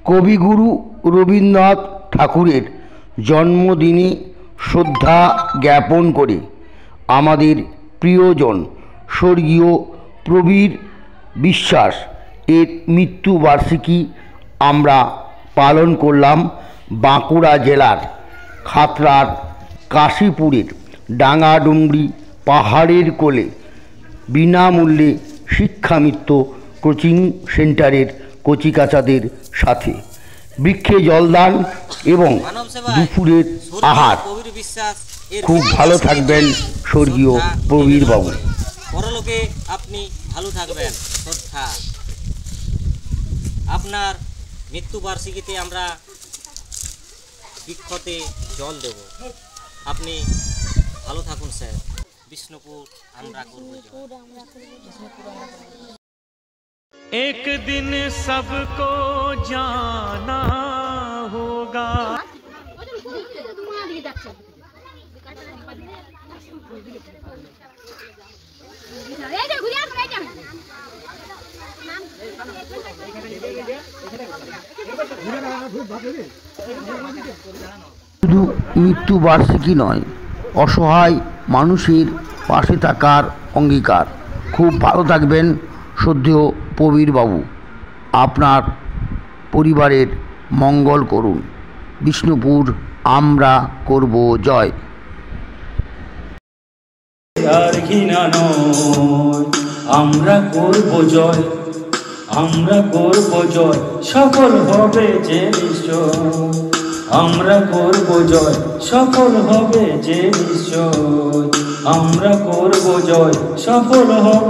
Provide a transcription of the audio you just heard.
কবিগুরু রবীন্দ্রনাথ ঠাকুরের জন্মদিনে শ্রদ্ধা জ্ঞাপন করে আমাদের প্রিয়জন স্বর্গীয় প্রবীর বিশ্বাস এর মৃত্যুবার্ষিকী আমরা পালন করলাম বাঁকুড়া জেলার খাতড়ার কাশীপুরের ডাঙ্গাডুংরি পাহাড়ের কোলে বিনামূল্যে শিক্ষামিত্র কোচিং সেন্টারের কচিকাচাদের সাথে বৃক্ষে জলদান এবং দুপুরের আহার। খুব ভালো থাকবেন স্বর্গীয় প্রবীর বাবু। পরলোকে আপনি ভালো থাকবেন। শ্রদ্ধা। আপনার মৃত্যুবার্ষিকীতে আমরা বৃক্ষতে জল দেব। আপনি ভালো থাকুন স্যার। বিষ্ণুপুর আমরা করব। एक दिन सबको जाना होगा। শুধু মৃত্যুবার্ষিকী নয়, অসহায় মানুষের পাশে থাকার অঙ্গীকার। খুব ভালো থাকবেন শ্রদ্ধেয় প্রবীর বাবু। আপনার পরিবারের মঙ্গল করুন। বিষ্ণুপুর আমরা করব জয়। আর ঘৃণা নয়, আমরা করব জয়, আমরা করব জয়, সফল হবে যে নিশ্চয়। আমরা করব জয়, সফল হবে যে নিশ্চয়। আমরা করব জয়, সফল হবে।